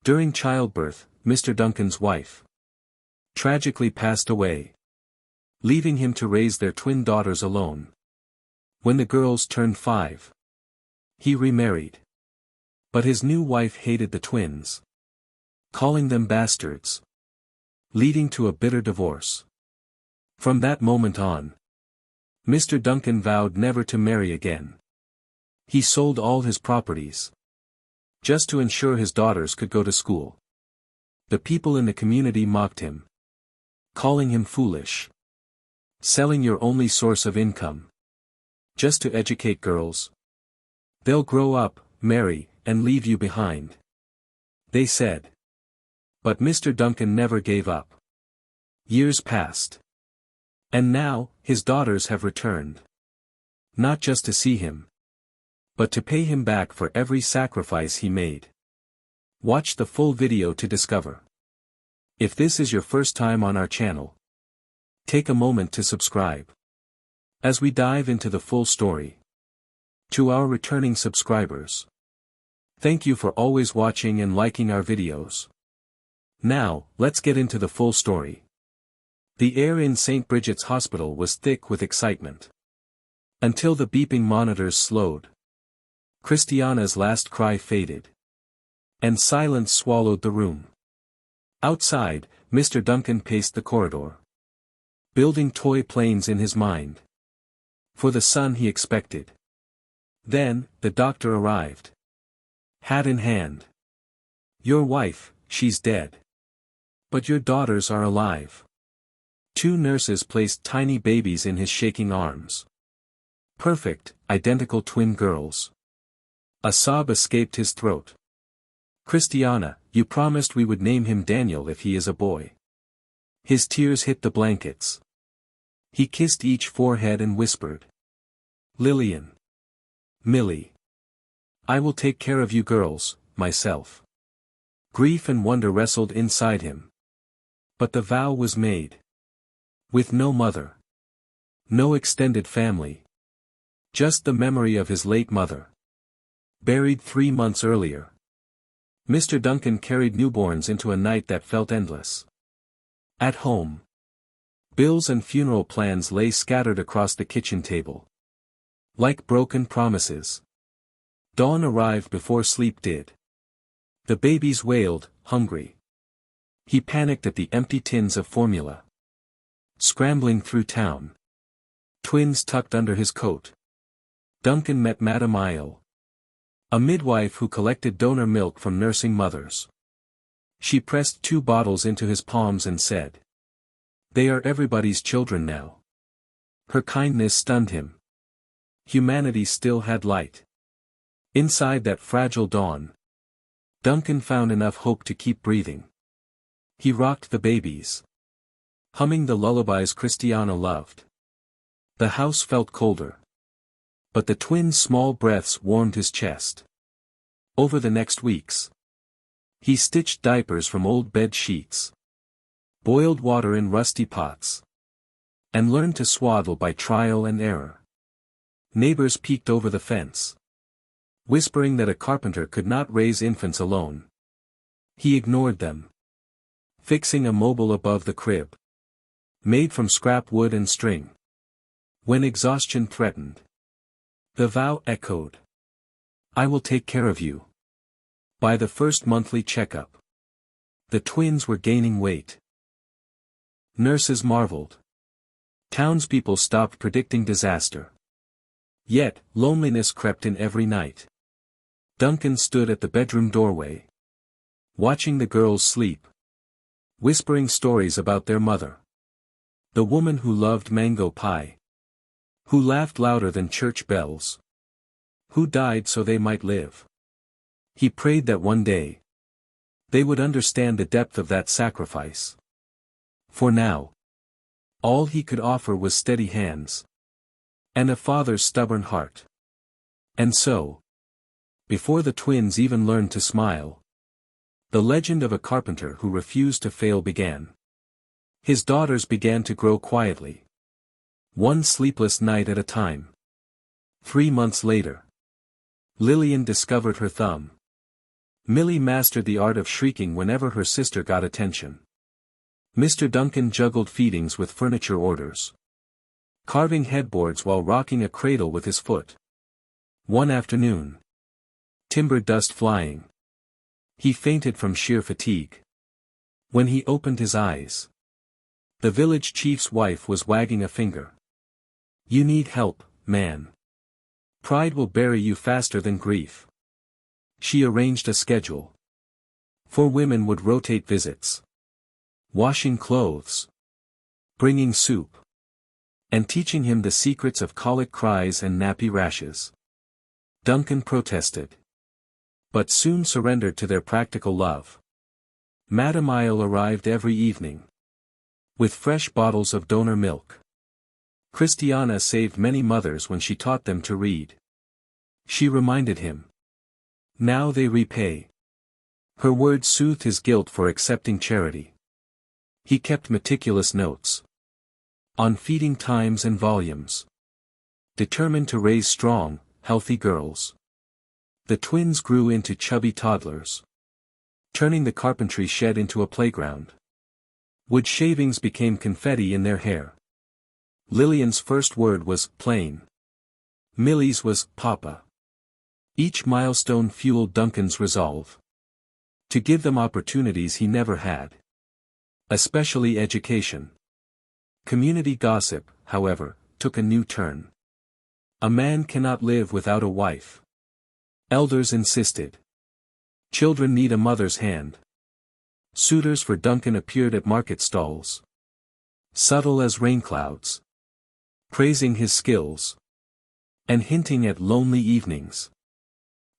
During childbirth, Mr. Duncan's wife tragically passed away, leaving him to raise their twin daughters alone. When the girls turned 5, he remarried. But his new wife hated the twins, calling them bastards, leading to a bitter divorce. From that moment on, Mr. Duncan vowed never to marry again. He sold all his properties, just to ensure his daughters could go to school. The people in the community mocked him, calling him foolish. Selling your only source of income, just to educate girls. They'll grow up, marry, and leave you behind, they said. But Mr. Duncan never gave up. Years passed. And now, his daughters have returned. Not just to see him, but to pay him back for every sacrifice he made. Watch the full video to discover. If this is your first time on our channel, take a moment to subscribe, as we dive into the full story. To our returning subscribers, thank you for always watching and liking our videos. Now, let's get into the full story. The air in St. Bridget's Hospital was thick with excitement. Until the beeping monitors slowed. Christiana's last cry faded. And silence swallowed the room. Outside, Mr. Duncan paced the corridor, building toy planes in his mind, for the son he expected. Then, the doctor arrived, hat in hand. Your wife, she's dead. But your daughters are alive. 2 nurses placed tiny babies in his shaking arms. Perfect, identical twin girls. A sob escaped his throat. Christiana, you promised we would name him Daniel if he is a boy. His tears hit the blankets. He kissed each forehead and whispered. Lillian. Millie. I will take care of you girls, myself. Grief and wonder wrestled inside him. But the vow was made. With no mother. No extended family. Just the memory of his late mother. Buried 3 months earlier. Mr. Duncan carried newborns into a night that felt endless. At home, bills and funeral plans lay scattered across the kitchen table, like broken promises. Dawn arrived before sleep did. The babies wailed, hungry. He panicked at the empty tins of formula, scrambling through town. Twins tucked under his coat. Duncan met Madame Isle, a midwife who collected donor milk from nursing mothers. She pressed 2 bottles into his palms and said, "They are everybody's children now." Her kindness stunned him. Humanity still had light. Inside that fragile dawn, Duncan found enough hope to keep breathing. He rocked the babies, humming the lullabies Christiana loved. The house felt colder, but the twins' small breaths warmed his chest. Over the next weeks, he stitched diapers from old bed sheets, boiled water in rusty pots, and learned to swaddle by trial and error. Neighbors peeked over the fence, whispering that a carpenter could not raise infants alone. He ignored them, fixing a mobile above the crib, made from scrap wood and string. When exhaustion threatened, the vow echoed. I will take care of you. By the first monthly checkup, the twins were gaining weight. Nurses marveled. Townspeople stopped predicting disaster. Yet, loneliness crept in every night. Duncan stood at the bedroom doorway, watching the girls sleep, whispering stories about their mother. The woman who loved mango pie, who laughed louder than church bells, who died so they might live. He prayed that one day, they would understand the depth of that sacrifice. For now, all he could offer was steady hands, and a father's stubborn heart. And so, before the twins even learned to smile, the legend of a carpenter who refused to fail began. His daughters began to grow quietly, one sleepless night at a time. 3 months later, Lillian discovered her thumb. Millie mastered the art of shrieking whenever her sister got attention. Mr. Duncan juggled feedings with furniture orders, carving headboards while rocking a cradle with his foot. One afternoon, timber dust flying, he fainted from sheer fatigue. When he opened his eyes, the village chief's wife was wagging a finger. "You need help, man. Pride will bury you faster than grief." She arranged a schedule. 4 women would rotate visits, washing clothes, bringing soup, and teaching him the secrets of colic cries and nappy rashes. Duncan protested, but soon surrendered to their practical love. Madame Isle arrived every evening, with fresh bottles of donor milk. Christiana saved many mothers when she taught them to read. She reminded him, "Now they repay." Her words soothed his guilt for accepting charity. He kept meticulous notes on feeding times and volumes, determined to raise strong, healthy girls. The twins grew into chubby toddlers, turning the carpentry shed into a playground. Wood shavings became confetti in their hair. Lillian's first word was plain. Millie's was Papa. Each milestone fueled Duncan's resolve to give them opportunities he never had, especially education. Community gossip, however, took a new turn. A man cannot live without a wife, elders insisted. Children need a mother's hand. Suitors for Duncan appeared at market stalls, subtle as rainclouds, praising his skills, and hinting at lonely evenings.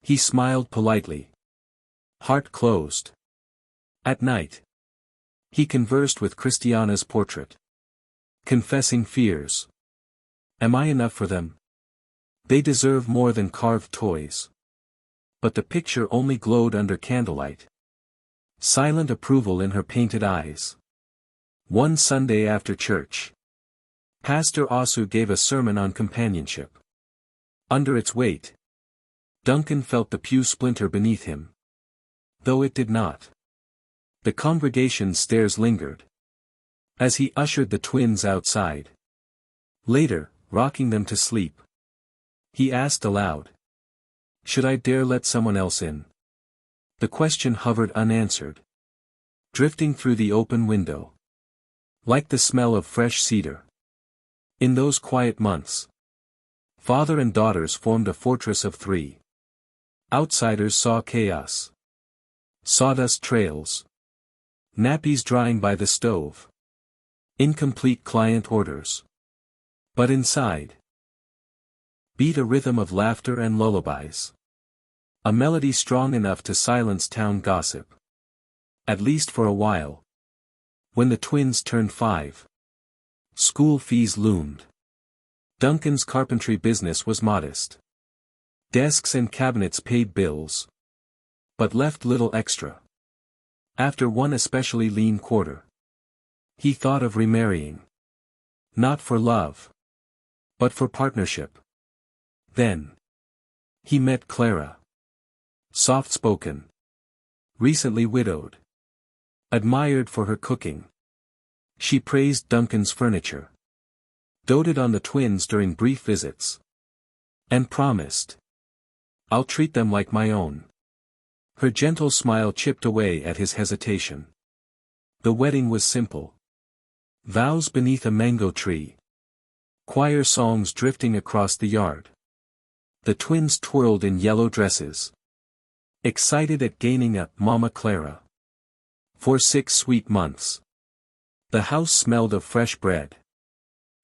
He smiled politely, heart closed. At night, he conversed with Christiana's portrait, confessing fears. "Am I enough for them? They deserve more than carved toys." But the picture only glowed under candlelight, silent approval in her painted eyes. One Sunday after church, Pastor Osu gave a sermon on companionship. Under its weight, Duncan felt the pew splinter beneath him, though it did not. The congregation's stares lingered as he ushered the twins outside. Later, rocking them to sleep, he asked aloud, "Should I dare let someone else in?" The question hovered unanswered, drifting through the open window, like the smell of fresh cedar. In those quiet months, father and daughters formed a fortress of 3. Outsiders saw chaos, sawdust trails, nappies drying by the stove, incomplete client orders. But inside beat a rhythm of laughter and lullabies. A melody strong enough to silence town gossip. At least for a while. When the twins turned 5, school fees loomed. Duncan's carpentry business was modest. Desks and cabinets paid bills, but left little extra. After one especially lean quarter, he thought of remarrying. Not for love, but for partnership. Then he met Clara. Soft-spoken, recently widowed, admired for her cooking. She praised Duncan's furniture, doted on the twins during brief visits, and promised, "I'll treat them like my own." Her gentle smile chipped away at his hesitation. The wedding was simple. Vows beneath a mango tree. Choir songs drifting across the yard. The twins twirled in yellow dresses, excited at gaining a Mama Clara. For 6 sweet months, the house smelled of fresh bread.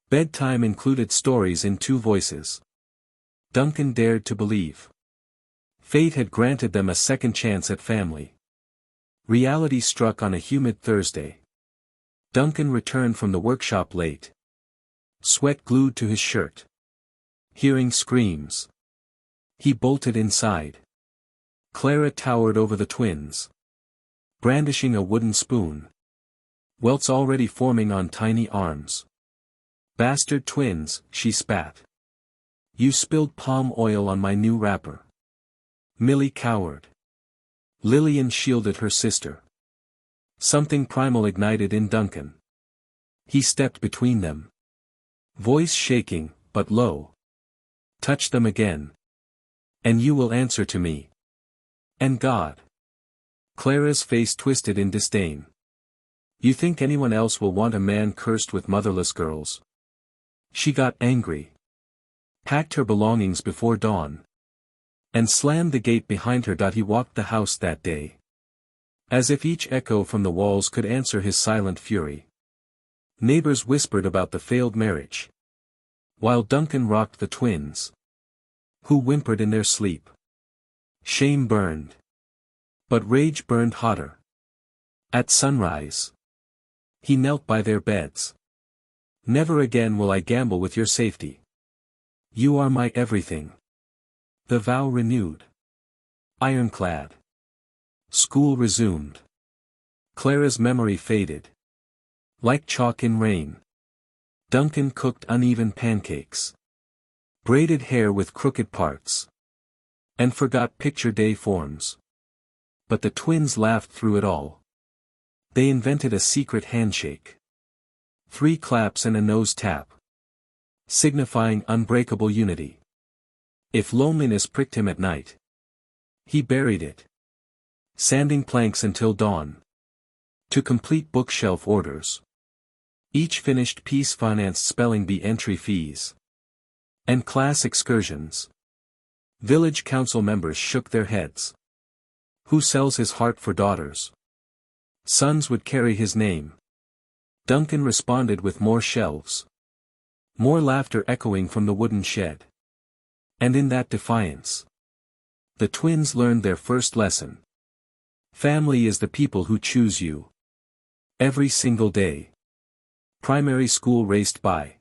Bedtime included stories in 2 voices. Duncan dared to believe fate had granted them a second chance at family. Reality struck on a humid Thursday. Duncan returned from the workshop late, sweat glued to his shirt. Hearing screams, he bolted inside. Clara towered over the twins, brandishing a wooden spoon, welts already forming on tiny arms. "Bastard twins," she spat. "You spilled palm oil on my new wrapper." Millie cowered, Lillian shielded her sister. Something primal ignited in Duncan. He stepped between them. Voice shaking, but low. Touch them again. And you will answer to me. And God. Clara's face twisted in disdain. You think anyone else will want a man cursed with motherless girls? She got angry. Packed her belongings before dawn. And slammed the gate behind her. He walked the house that day. As if each echo from the walls could answer his silent fury. Neighbors whispered about the failed marriage. While Duncan rocked the twins. Who whimpered in their sleep. Shame burned. But rage burned hotter. At sunrise. He knelt by their beds. Never again will I gamble with your safety. You are my everything. The vow renewed. Ironclad. School resumed. Clara's memory faded. Like chalk in rain. Duncan cooked uneven pancakes. Braided hair with crooked parts. And forgot picture day forms. But the twins laughed through it all. They invented a secret handshake. 3 claps and a nose tap. Signifying unbreakable unity. If loneliness pricked him at night. He buried it. Sanding planks until dawn. To complete bookshelf orders. Each finished piece financed spelling bee entry fees. And class excursions. Village council members shook their heads. Who sells his heart for daughters? Sons would carry his name. Duncan responded with more shelves. More laughter echoing from the wooden shed. And in that defiance. The twins learned their first lesson. Family is the people who choose you. Every single day. Primary school raced by.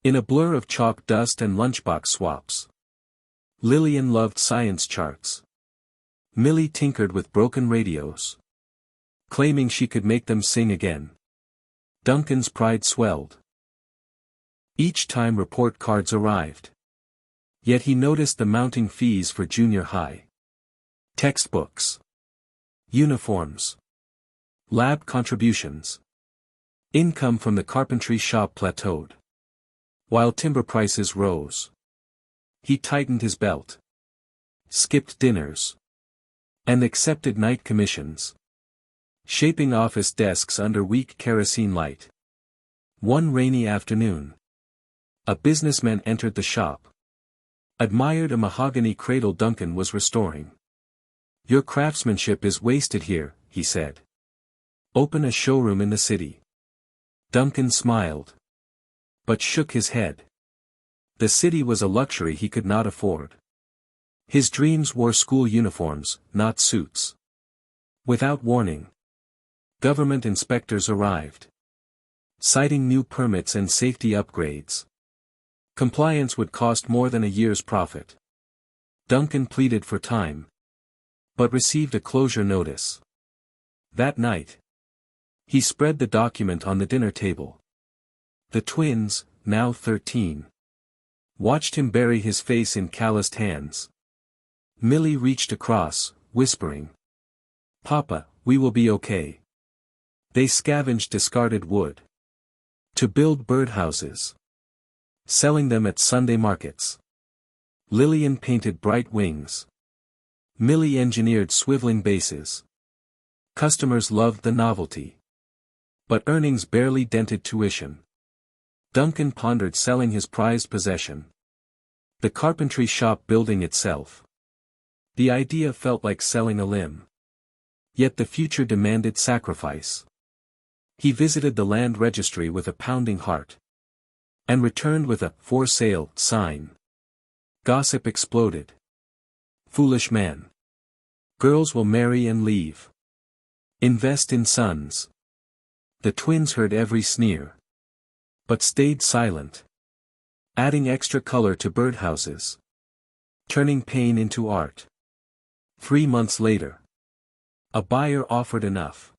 In a blur of chalk dust and lunchbox swaps. Lillian loved science charts. Millie tinkered with broken radios. Claiming she could make them sing again. Duncan's pride swelled. Each time report cards arrived. Yet he noticed the mounting fees for junior high. Textbooks. Uniforms. Lab contributions. Income from the carpentry shop plateaued. While timber prices rose. He tightened his belt. Skipped dinners. And accepted night commissions. Shaping office desks under weak kerosene light. One rainy afternoon. A businessman entered the shop. Admired a mahogany cradle Duncan was restoring. Your craftsmanship is wasted here, he said. Open a showroom in the city. Duncan smiled. But shook his head. The city was a luxury he could not afford. His dreams wore school uniforms, not suits. Without warning. Government inspectors arrived. Citing new permits and safety upgrades. Compliance would cost more than a year's profit. Duncan pleaded for time. But received a closure notice. That night. He spread the document on the dinner table. The twins, now 13. Watched him bury his face in calloused hands. Millie reached across, whispering. Papa, we will be okay. They scavenged discarded wood. To build birdhouses. Selling them at Sunday markets. Lillian painted bright wings. Millie engineered swiveling bases. Customers loved the novelty. But earnings barely dented tuition. Duncan pondered selling his prized possession. The carpentry shop building itself. The idea felt like selling a limb. Yet the future demanded sacrifice. He visited the land registry with a pounding heart. And returned with a "for sale" sign. Gossip exploded. Foolish man. Girls will marry and leave. Invest in sons. The twins heard every sneer. But stayed silent. Adding extra color to birdhouses. Turning pain into art. 3 months later. A buyer offered enough.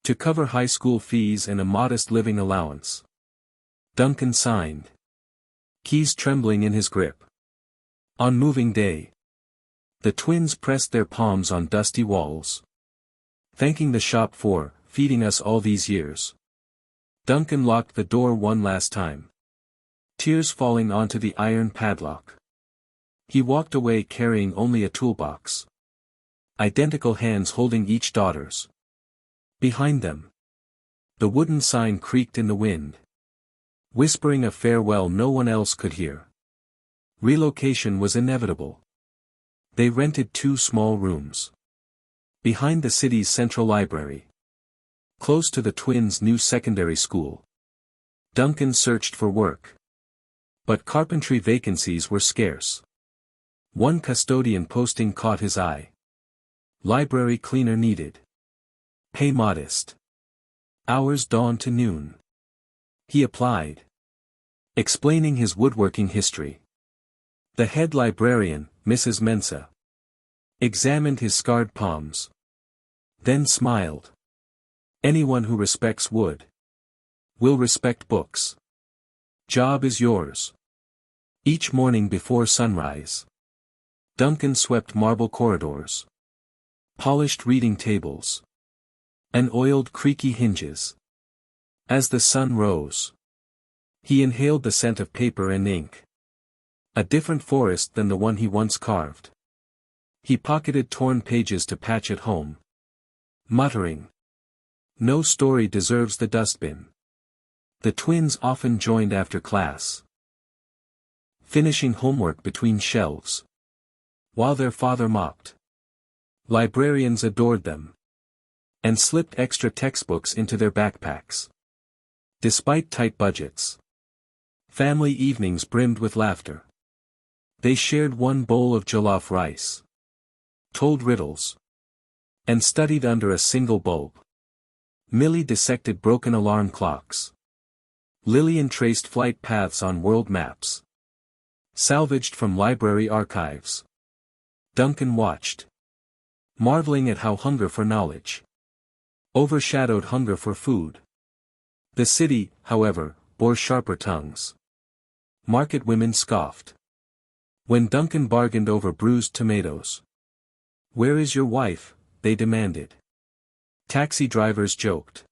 To cover high school fees and a modest living allowance. Duncan signed. Keys trembling in his grip. On moving day. The twins pressed their palms on dusty walls, thanking the shop for feeding us all these years. Duncan locked the door one last time, tears falling onto the iron padlock. He walked away carrying only a toolbox, identical hands holding each daughter's. Behind them, the wooden sign creaked in the wind, whispering a farewell no one else could hear. Relocation was inevitable. They rented 2 small rooms behind the city's central library, close to the twins' new secondary school. Duncan searched for work, but carpentry vacancies were scarce. One custodian posting caught his eye. Library cleaner needed. Pay modest. Hours dawn to noon. He applied, explaining his woodworking history. The head librarian, Mrs. Mensa, examined his scarred palms, then smiled. Anyone who respects wood will respect books. Job is yours. Each morning before sunrise, Duncan swept marble corridors, polished reading tables, and oiled creaky hinges. As the sun rose, he inhaled the scent of paper and ink. A different forest than the one he once carved. He pocketed torn pages to patch at home, muttering, "No story deserves the dustbin." The twins often joined after class, finishing homework between shelves, while their father mopped. Librarians adored them, and slipped extra textbooks into their backpacks. Despite tight budgets, family evenings brimmed with laughter. They shared one bowl of jollof rice, told riddles, and studied under a single bulb. Millie dissected broken alarm clocks. Lillian traced flight paths on world maps, salvaged from library archives. Duncan watched, marveling at how hunger for knowledge overshadowed hunger for food. The city, however, bore sharper tongues. Market women scoffed when Duncan bargained over bruised tomatoes. "Where is your wife?" they demanded. Taxi drivers joked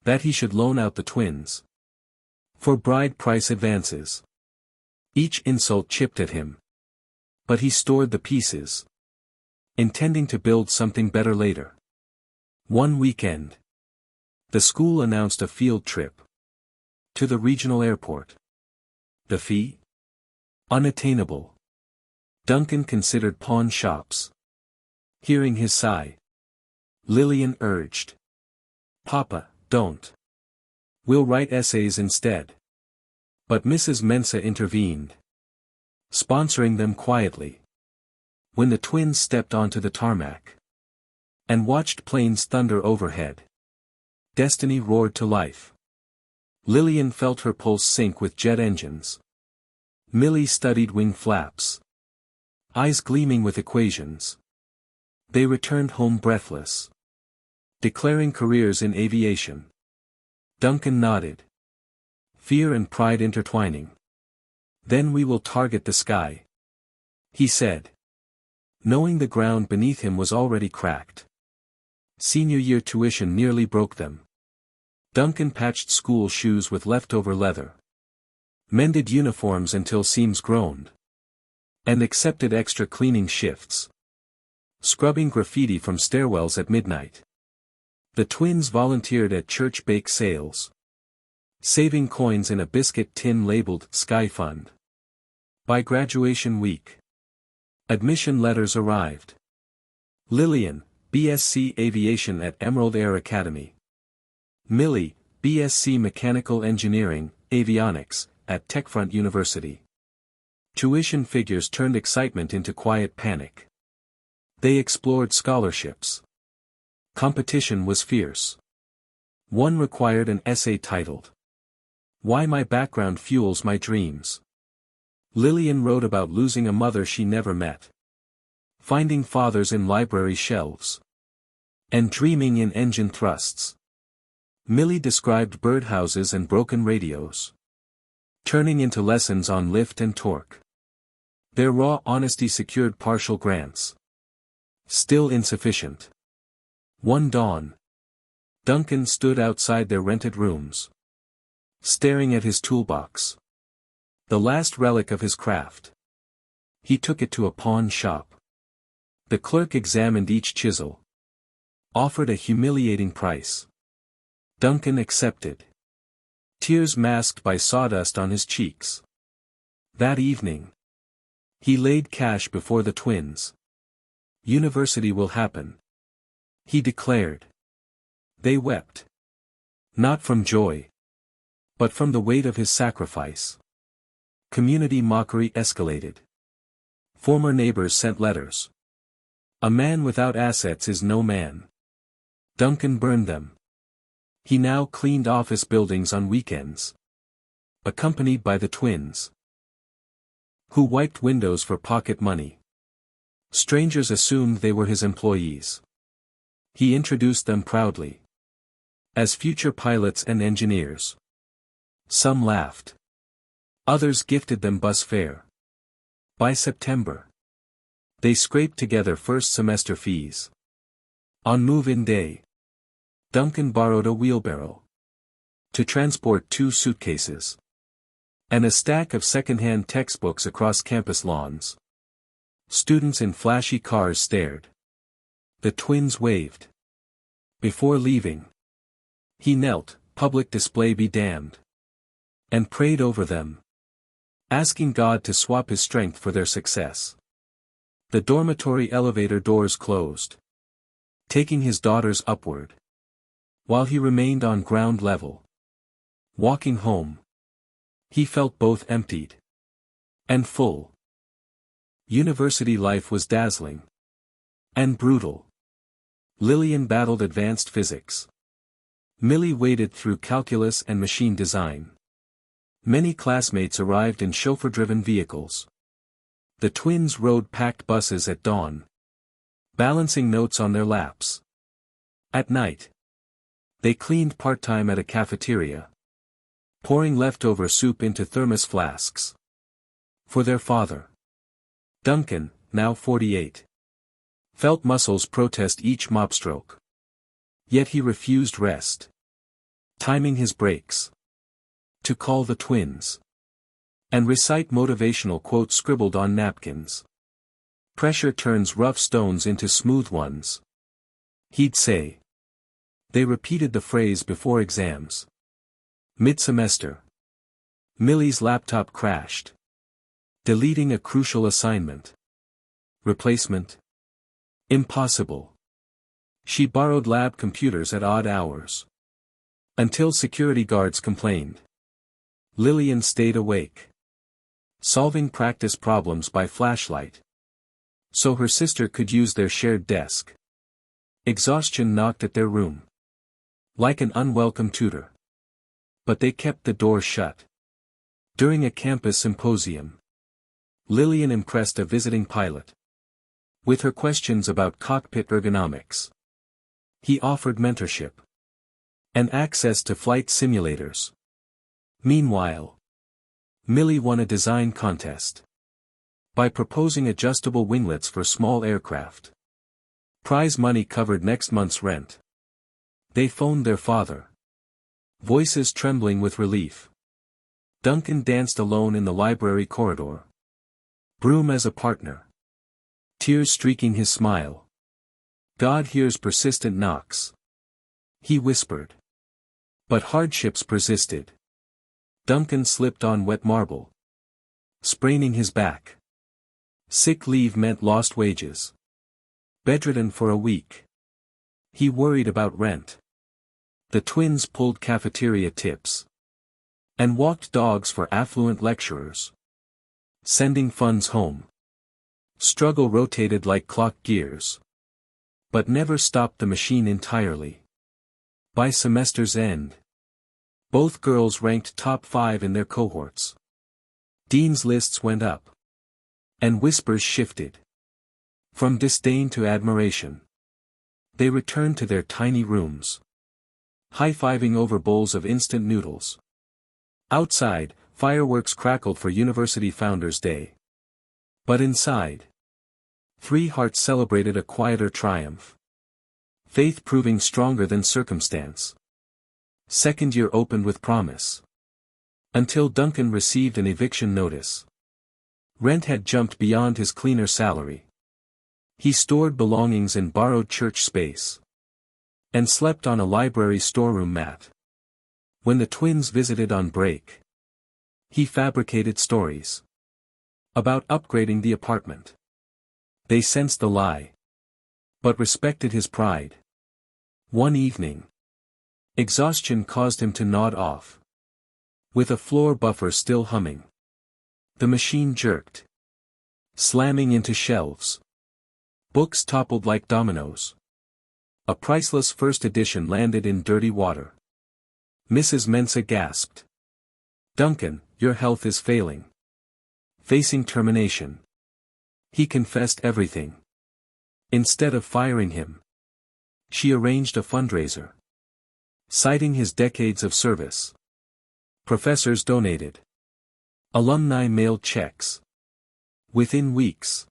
that he should loan out the twins for bride price advances. Each insult chipped at him, but he stored the pieces, intending to build something better later. One weekend, the school announced a field trip to the regional airport. The fee? Unattainable. Duncan considered pawn shops. Hearing his sigh, Lillian urged, "Papa, don't. We'll write essays instead." But Mrs. Mensa intervened, sponsoring them quietly. When the twins stepped onto the tarmac and watched planes thunder overhead, destiny roared to life. Lillian felt her pulse sync with jet engines. Millie studied wing flaps, eyes gleaming with equations. They returned home breathless, declaring careers in aviation. Duncan nodded, fear and pride intertwining. "Then we will target the sky," he said, knowing the ground beneath him was already cracked. Senior year tuition nearly broke them. Duncan patched school shoes with leftover leather, mended uniforms until seams groaned, and accepted extra cleaning shifts, scrubbing graffiti from stairwells at midnight. The twins volunteered at church bake sales, saving coins in a biscuit tin labeled Sky Fund. By graduation week, admission letters arrived. Lillian, BSc Aviation at Emerald Air Academy. Millie, BSc Mechanical Engineering, Avionics, at Techfront University. Tuition figures turned excitement into quiet panic. They explored scholarships. Competition was fierce. One required an essay titled, "Why My Background Fuels My Dreams." Lillian wrote about losing a mother she never met, finding fathers in library shelves, and dreaming in engine thrusts. Millie described birdhouses and broken radios, turning into lessons on lift and torque. Their raw honesty secured partial grants. Still insufficient. One dawn, Duncan stood outside their rented rooms, staring at his toolbox. The last relic of his craft. He took it to a pawn shop. The clerk examined each chisel. Offered a humiliating price. Duncan accepted. Tears masked by sawdust on his cheeks. That evening, he laid cash before the twins. University will happen, he declared. They wept. Not from joy, but from the weight of his sacrifice. Community mockery escalated. Former neighbors sent letters. A man without assets is no man. Duncan burned them. He now cleaned office buildings on weekends. Accompanied by the twins, who wiped windows for pocket money. Strangers assumed they were his employees. He introduced them proudly as future pilots and engineers. Some laughed. Others gifted them bus fare. By September, they scraped together first semester fees. On move-in day, Duncan borrowed a wheelbarrow to transport 2 suitcases and a stack of second-hand textbooks across campus lawns. Students in flashy cars stared. The twins waved. Before leaving, he knelt, public display be damned, and prayed over them, asking God to swap his strength for their success. The dormitory elevator doors closed, taking his daughters upward, while he remained on ground level. Walking home, he felt both emptied and full. University life was dazzling and brutal. Lillian battled advanced physics. Millie waded through calculus and machine design. Many classmates arrived in chauffeur-driven vehicles. The twins rode packed buses at dawn, balancing notes on their laps. At night, they cleaned part-time at a cafeteria, pouring leftover soup into thermos flasks. For their father, Duncan, now 48, felt muscles protest each mop stroke. Yet he refused rest, timing his breaks to call the twins and recite motivational quotes scribbled on napkins. Pressure turns rough stones into smooth ones, he'd say. They repeated the phrase before exams. Mid-semester, Millie's laptop crashed, deleting a crucial assignment. Replacement? Impossible. She borrowed lab computers at odd hours, until security guards complained. Lillian stayed awake, solving practice problems by flashlight, so her sister could use their shared desk. Exhaustion knocked at their room, like an unwelcome tutor. But they kept the door shut. During a campus symposium, Lillian impressed a visiting pilot with her questions about cockpit ergonomics. He offered mentorship and access to flight simulators. Meanwhile, Millie won a design contest by proposing adjustable winglets for small aircraft. Prize money covered next month's rent. They phoned their father, voices trembling with relief. Duncan danced alone in the library corridor, Broom as a partner, tears streaking his smile. God hears persistent knocks, he whispered. But hardships persisted. Duncan slipped on wet marble, spraining his back. Sick leave meant lost wages. Bedridden for a week, he worried about rent. The twins pulled cafeteria tips and walked dogs for affluent lecturers, sending funds home. Struggle rotated like clock gears, but never stopped the machine entirely. By semester's end, both girls ranked top 5 in their cohorts. Dean's lists went up, and whispers shifted from disdain to admiration. They returned to their tiny rooms, high-fiving over bowls of instant noodles. Outside, fireworks crackled for University Founders Day. But inside, three hearts celebrated a quieter triumph. Faith proving stronger than circumstance. Second year opened with promise. Until Duncan received an eviction notice. Rent had jumped beyond his cleaner salary. He stored belongings in borrowed church space. And slept on a library storeroom mat. When the twins visited on break, he fabricated stories about upgrading the apartment. They sensed the lie, but respected his pride. One evening, exhaustion caused him to nod off. With a floor buffer still humming, the machine jerked, slamming into shelves. Books toppled like dominoes. A priceless first edition landed in dirty water. Mrs. Mensa gasped. "Duncan, your health is failing." Facing termination, he confessed everything. Instead of firing him, she arranged a fundraiser. Citing his decades of service, professors donated. Alumni mailed checks. Within weeks,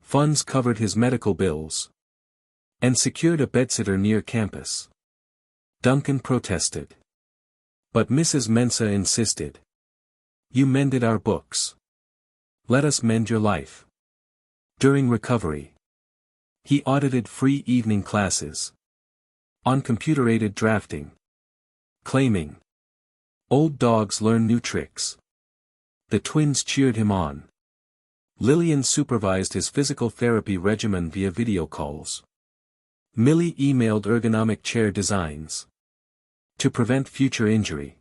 funds covered his medical bills and secured a bedsitter near campus. Duncan protested. But Mrs. Mensa insisted. "You mended our books. Let us mend your life." During recovery, he audited free evening classes on computer-aided drafting, claiming, "Old dogs learn new tricks." The twins cheered him on. Lillian supervised his physical therapy regimen via video calls. Millie emailed ergonomic chair designs to prevent future injury.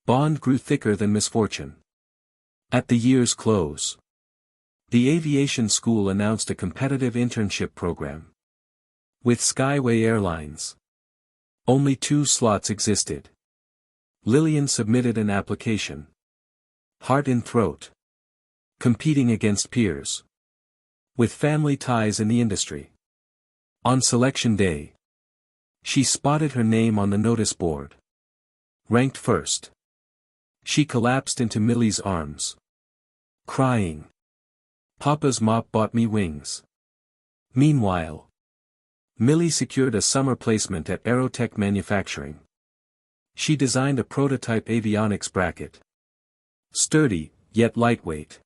Bond grew thicker than misfortune. At the year's close, the aviation school announced a competitive internship program with Skyway Airlines. Only 2 slots existed. Lillian submitted an application. Heart in throat. Competing against peers with family ties in the industry. On selection day, she spotted her name on the notice board. Ranked first. She collapsed into Millie's arms, crying, "Papa's mop bought me wings." Meanwhile, Millie secured a summer placement at Aerotech Manufacturing. She designed a prototype avionics bracket. Sturdy, yet lightweight.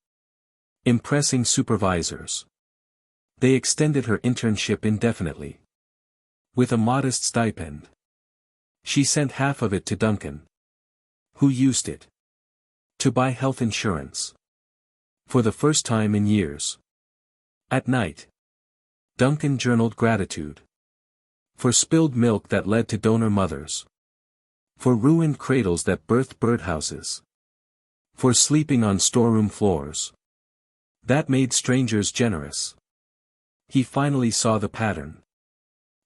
Impressing supervisors. They extended her internship indefinitely. With a modest stipend. She sent half of it to Duncan, who used it to buy health insurance. For the first time in years. At night, Duncan journaled gratitude. For spilled milk that led to donor mothers. For ruined cradles that birthed birdhouses. For sleeping on storeroom floors that made strangers generous. He finally saw the pattern.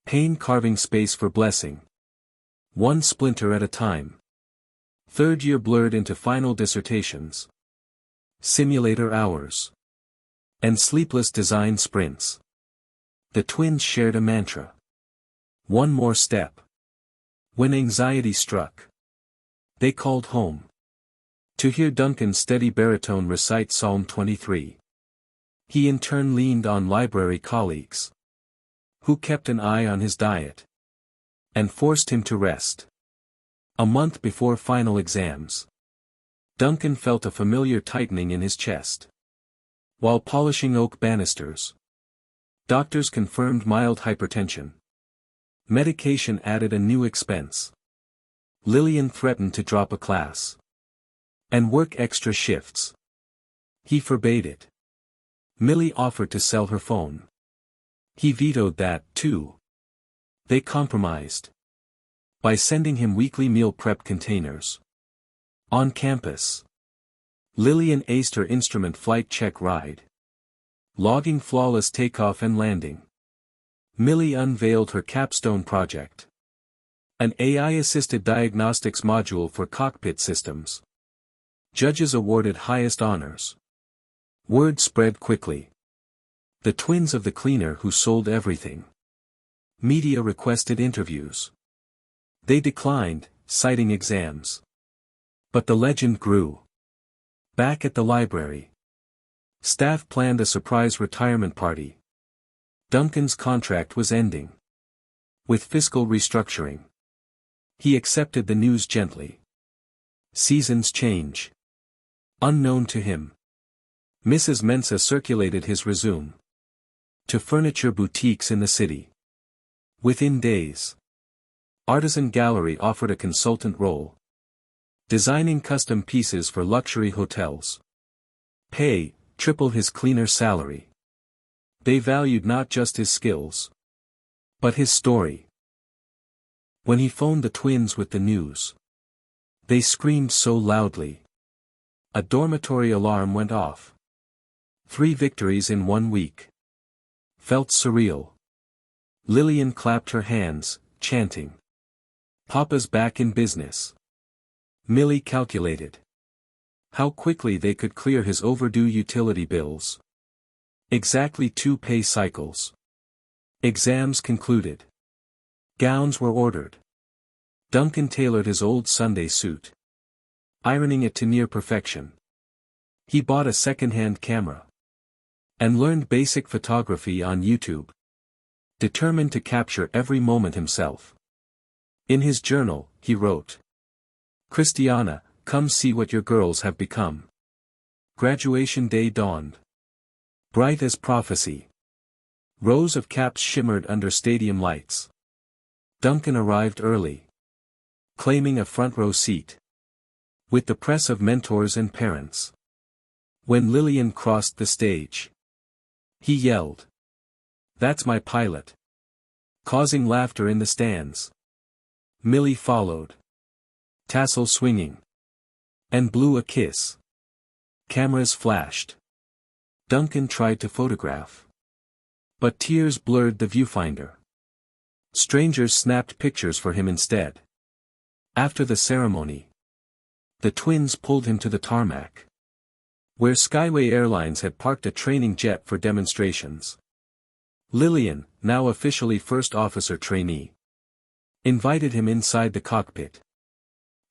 Pain carving space for blessing. One splinter at a time. Third year blurred into final dissertations. Simulator hours. And sleepless design sprints. The twins shared a mantra. One more step. When anxiety struck, they called home. To hear Duncan's steady baritone recite Psalm 23. He in turn leaned on library colleagues, who kept an eye on his diet and forced him to rest. A month before final exams, Duncan felt a familiar tightening in his chest. While polishing oak banisters, doctors confirmed mild hypertension. Medication added a new expense. Lillian threatened to drop a class and work extra shifts. He forbade it. Millie offered to sell her phone. He vetoed that, too. They compromised by sending him weekly meal prep containers. On campus, Lillian aced her instrument flight check ride, logging flawless takeoff and landing. Millie unveiled her capstone project, an AI-assisted diagnostics module for cockpit systems. Judges awarded highest honors. Word spread quickly. The twins of the cleaner who sold everything. Media requested interviews. They declined, citing exams. But the legend grew. Back at the library, Staff planned a surprise retirement party. Duncan's contract was ending. With fiscal restructuring. He accepted the news gently. Seasons change. Unknown to him. Mrs. Mensah circulated his resume. To furniture boutiques in the city. Within days. Artisan Gallery offered a consultant role. Designing custom pieces for luxury hotels. Pay, triple his cleaner salary. They valued not just his skills. But his story. When he phoned the twins with the news. They screamed so loudly. A dormitory alarm went off. 3 victories in 1 week. Felt surreal. Lillian clapped her hands, chanting. Papa's back in business. Millie calculated. How quickly they could clear his overdue utility bills. Exactly 2 pay cycles. Exams concluded. Gowns were ordered. Duncan tailored his old Sunday suit. Ironing it to near perfection. He bought a second-hand camera. And learned basic photography on YouTube. Determined to capture every moment himself. In his journal, he wrote. Christiana, come see what your girls have become. Graduation day dawned. Bright as prophecy. Rows of caps shimmered under stadium lights. Duncan arrived early. Claiming a front row seat. With the press of mentors and parents. When Lillian crossed the stage. He yelled. That's my pilot. Causing laughter in the stands. Millie followed. Tassel swinging. And blew a kiss. Cameras flashed. Duncan tried to photograph. But tears blurred the viewfinder. Strangers snapped pictures for him instead. After the ceremony. The twins pulled him to the tarmac. Where Skyway Airlines had parked a training jet for demonstrations. Lillian, now officially first officer trainee. Invited him inside the cockpit.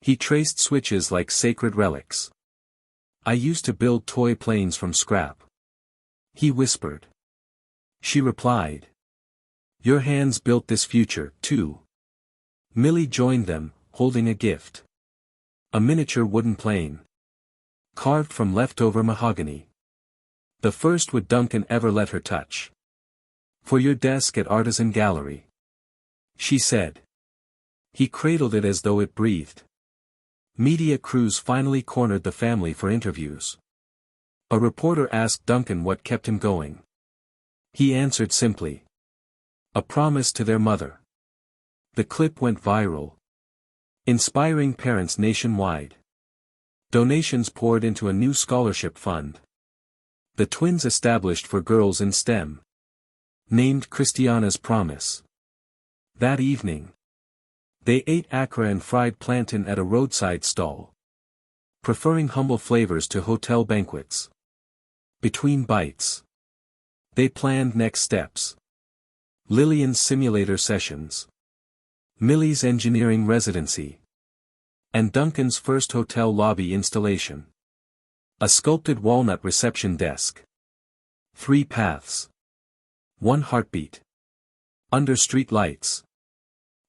He traced switches like sacred relics. I used to build toy planes from scrap. He whispered. She replied. Your hands built this future, too. Millie joined them, holding a gift. A miniature wooden plane. Carved from leftover mahogany. The first would Duncan ever let her touch. For your desk at Artisan Gallery. She said. He cradled it as though it breathed. Media crews finally cornered the family for interviews. A reporter asked Duncan what kept him going. He answered simply. A promise to their mother. The clip went viral. Inspiring parents nationwide. Donations poured into a new scholarship fund. The twins established for girls in STEM. Named Christiana's Promise. That evening. They ate akra and fried plantain at a roadside stall. Preferring humble flavors to hotel banquets. Between bites. They planned next steps. Lillian's simulator sessions. Millie's engineering residency. And Duncan's first hotel lobby installation. A sculpted walnut reception desk. 3 paths. 1 heartbeat. Under street lights.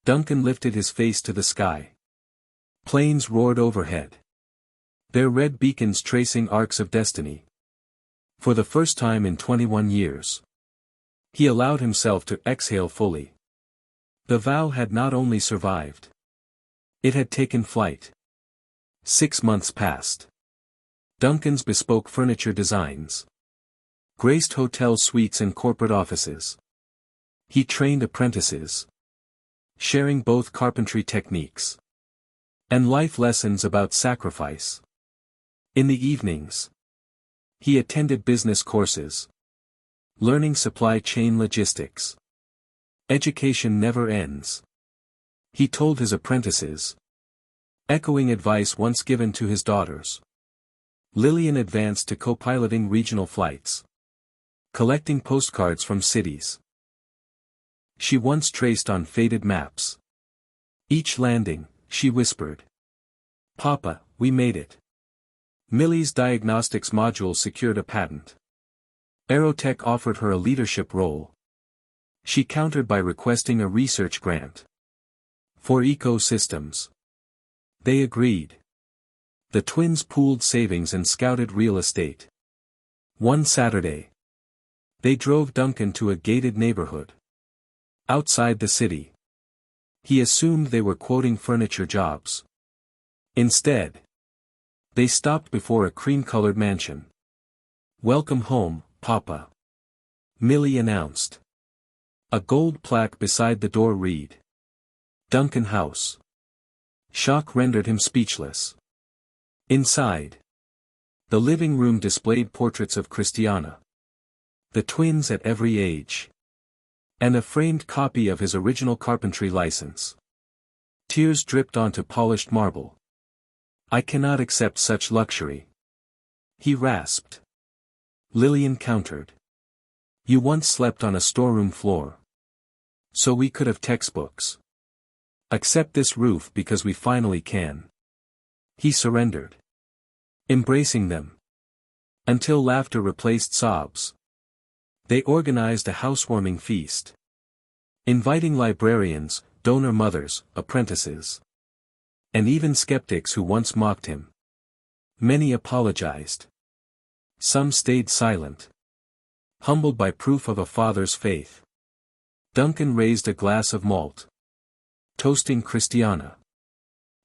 Duncan lifted his face to the sky. Planes roared overhead. Their red beacons tracing arcs of destiny. For the first time in 21 years. He allowed himself to exhale fully. The vow had not only survived. It had taken flight. 6 months passed. Duncan's bespoke furniture designs. Graced hotel suites and corporate offices. He trained apprentices. Sharing both carpentry techniques. And life lessons about sacrifice. In the evenings. He attended business courses. Learning supply chain logistics. Education never ends. He told his apprentices. Echoing advice once given to his daughters. Lillian advanced to co-piloting regional flights. Collecting postcards from cities. She once traced on faded maps. Each landing, she whispered. Papa, we made it. Millie's diagnostics module secured a patent. Aerotech offered her a leadership role. She countered by requesting a research grant for ecosystems. They agreed. The twins pooled savings and scouted real estate. One Saturday, they drove Duncan to a gated neighborhood outside the city. He assumed they were quoting furniture jobs. Instead, they stopped before a cream-colored mansion. "Welcome home, Papa," Millie announced. A gold plaque beside the door read, "Duncan House." Shock rendered him speechless. Inside, the living room displayed portraits of Christiana, the twins at every age, and a framed copy of his original carpentry license. Tears dripped onto polished marble. "I cannot accept such luxury," he rasped. Lillian countered. "You once slept on a storeroom floor. So we could have textbooks. Accept this roof because we finally can." He surrendered, embracing them, until laughter replaced sobs. They organized a housewarming feast, inviting librarians, donor mothers, apprentices, and even skeptics who once mocked him. Many apologized. Some stayed silent, humbled by proof of a father's faith. Duncan raised a glass of malt, toasting Christiana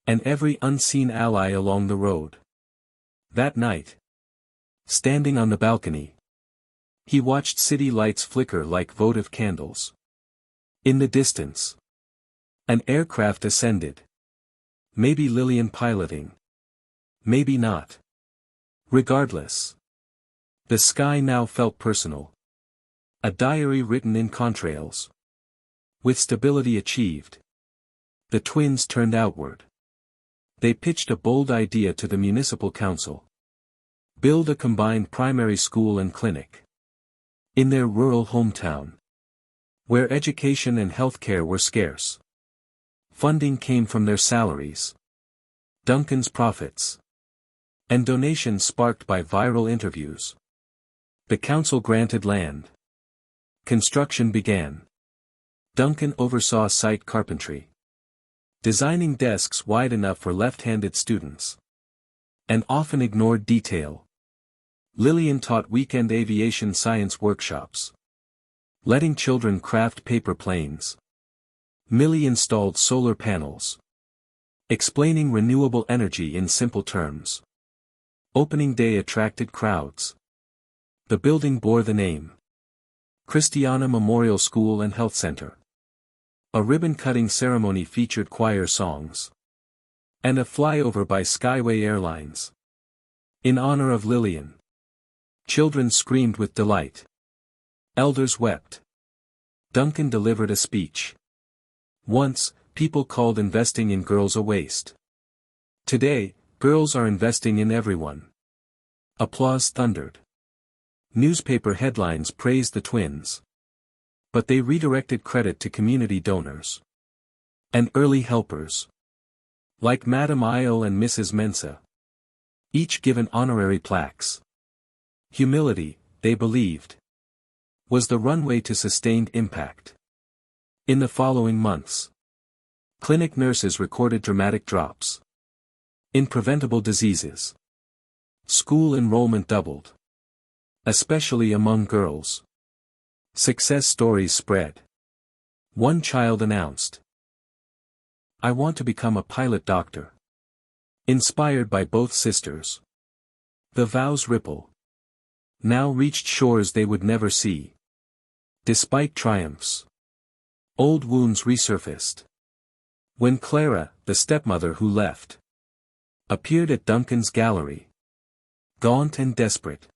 and every unseen ally along the road. That night, standing on the balcony, he watched city lights flicker like votive candles. In the distance, an aircraft ascended. Maybe Lillian piloting. Maybe not. Regardless, the sky now felt personal. A diary written in contrails. With stability achieved, the twins turned outward. They pitched a bold idea to the municipal council. Build a combined primary school and clinic in their rural hometown, where education and healthcare were scarce. Funding came from their salaries, Duncan's profits, and donations sparked by viral interviews. The council granted land. Construction began. Duncan oversaw site carpentry, designing desks wide enough for left-handed students, and often ignored detail. Lillian taught weekend aviation science workshops, letting children craft paper planes. Millie installed solar panels, explaining renewable energy in simple terms. Opening day attracted crowds. The building bore the name Christiana Memorial School and Health Center. A ribbon-cutting ceremony featured choir songs, and a flyover by Skyway Airlines. In honor of Lillian, children screamed with delight. Elders wept. Duncan delivered a speech. Once, people called investing in girls a waste. Today, girls are investing in everyone. Applause thundered. Newspaper headlines praised the twins. But they redirected credit to community donors and early helpers, like Madame Isle and Mrs. Mensa, each given honorary plaques. Humility, they believed, was the runway to sustained impact. In the following months, clinic nurses recorded dramatic drops in preventable diseases. School enrollment doubled, especially among girls. Success stories spread. One child announced, "I want to become a pilot doctor." Inspired by both sisters, the vows ripple now reached shores they would never see. Despite triumphs, old wounds resurfaced. When Clara, the stepmother who left, appeared at Duncan's gallery, gaunt and desperate.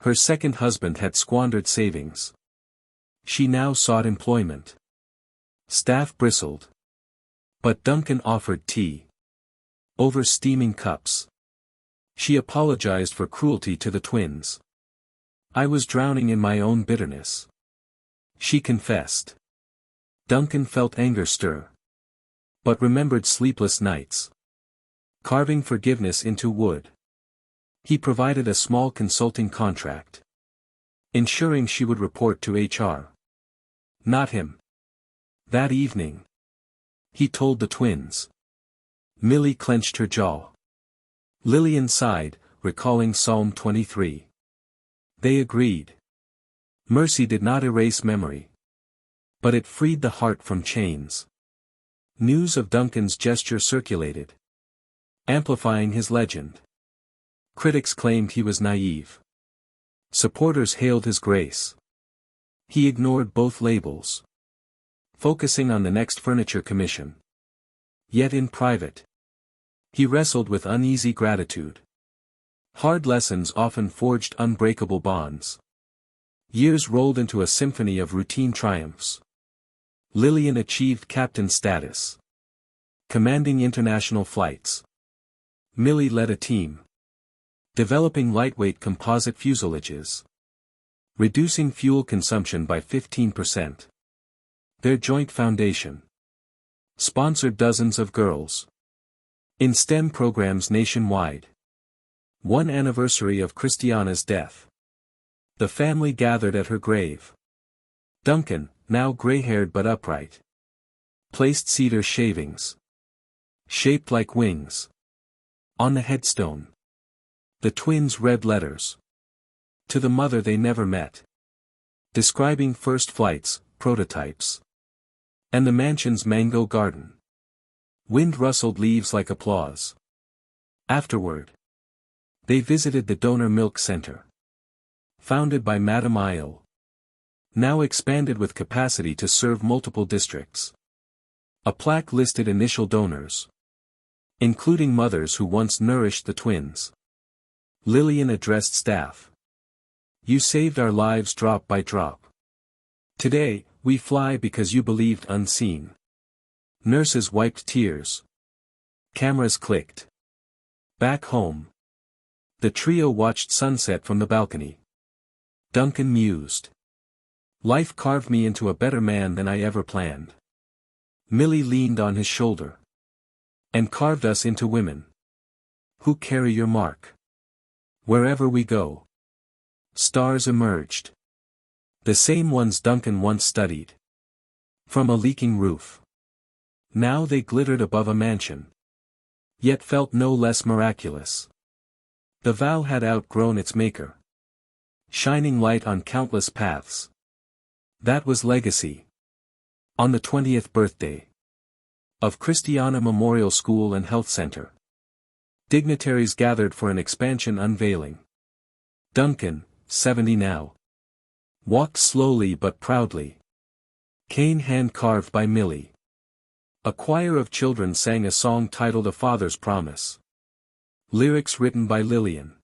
Her second husband had squandered savings. She now sought employment. Staff bristled. But Duncan offered tea over steaming cups. She apologized for cruelty to the twins. "I was drowning in my own bitterness," she confessed. Duncan felt anger stir, but remembered sleepless nights, carving forgiveness into wood. He provided a small consulting contract. ensuring she would report to HR. Not him. That evening, he told the twins. Millie clenched her jaw. Lillian sighed, recalling Psalm 23. They agreed. Mercy did not erase memory, but it freed the heart from chains. News of Duncan's gesture circulated, amplifying his legend. Critics claimed he was naive. Supporters hailed his grace. He ignored both labels, focusing on the next furniture commission. Yet in private, he wrestled with uneasy gratitude. Hard lessons often forged unbreakable bonds. Years rolled into a symphony of routine triumphs. Lillian achieved captain status, commanding international flights. Millie led a team, developing lightweight composite fuselages, reducing fuel consumption by 15%. Their joint foundation sponsored dozens of girls in STEM programs nationwide. One anniversary of Christiana's death. The family gathered at her grave. Duncan, now gray-haired but upright, placed cedar shavings, shaped like wings, on the headstone. The twins read letters to the mother they never met, describing first flights, prototypes, and the mansion's mango garden. Wind rustled leaves like applause. Afterward, they visited the Donor Milk Center, founded by Madame Isle, now expanded with capacity to serve multiple districts. A plaque listed initial donors, including mothers who once nourished the twins. Lillian addressed staff. You saved our lives drop by drop. Today, we fly because you believed unseen. Nurses wiped tears. Cameras clicked. Back home, the trio watched sunset from the balcony. Duncan mused. Life carved me into a better man than I ever planned. Millie leaned on his shoulder. And carved us into women who carry your mark. Wherever we go. Stars emerged. The same ones Duncan once studied. From a leaking roof. Now they glittered above a mansion. Yet felt no less miraculous. The vow had outgrown its maker. Shining light on countless paths. That was legacy. On the 20th birthday of Christiana Memorial School and Health Center, dignitaries gathered for an expansion unveiling. Duncan, 70 now, walked slowly but proudly. Cane hand-carved by Millie. A choir of children sang a song titled A Father's Promise. Lyrics written by Lillian.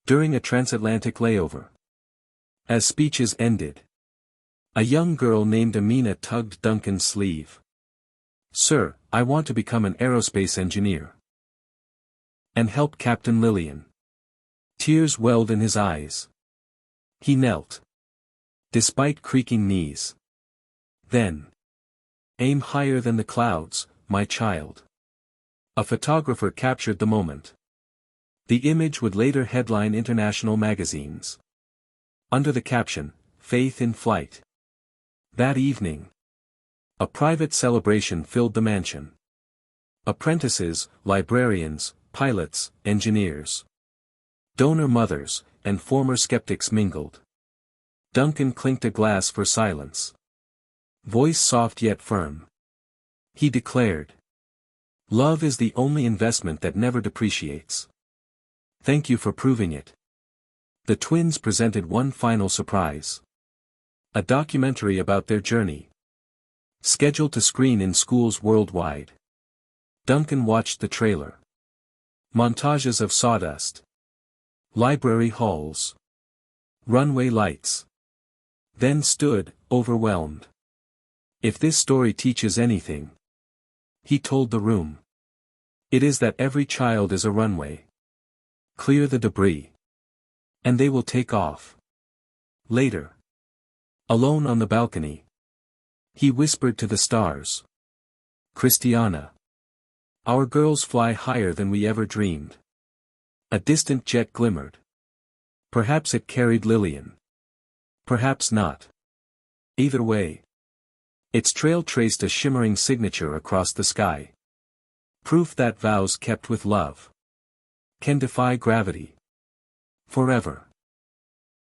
During a transatlantic layover. As speeches ended, a young girl named Amina tugged Duncan's sleeve. Sir, I want to become an aerospace engineer. And help Captain Lillian. Tears welled in his eyes. He knelt. Despite creaking knees. Then. Aim higher than the clouds, my child. A photographer captured the moment. The image would later headline international magazines. Under the caption, Faith in Flight. That evening, a private celebration filled the mansion. Apprentices, librarians, pilots, engineers, donor mothers, and former skeptics mingled. Duncan clinked a glass for silence. Voice soft yet firm. He declared. Love is the only investment that never depreciates. Thank you for proving it. The twins presented one final surprise. A documentary about their journey. Scheduled to screen in schools worldwide. Duncan watched the trailer. Montages of sawdust. Library halls. Runway lights. Then stood, overwhelmed. If this story teaches anything, he told the room, it is that every child is a runway. Clear the debris. And they will take off. Later. Alone on the balcony. He whispered to the stars. Christiana. Our girls fly higher than we ever dreamed. A distant jet glimmered. Perhaps it carried Lillian. Perhaps not. Either way, its trail traced a shimmering signature across the sky. Proof that vows kept with love can defy gravity. Forever.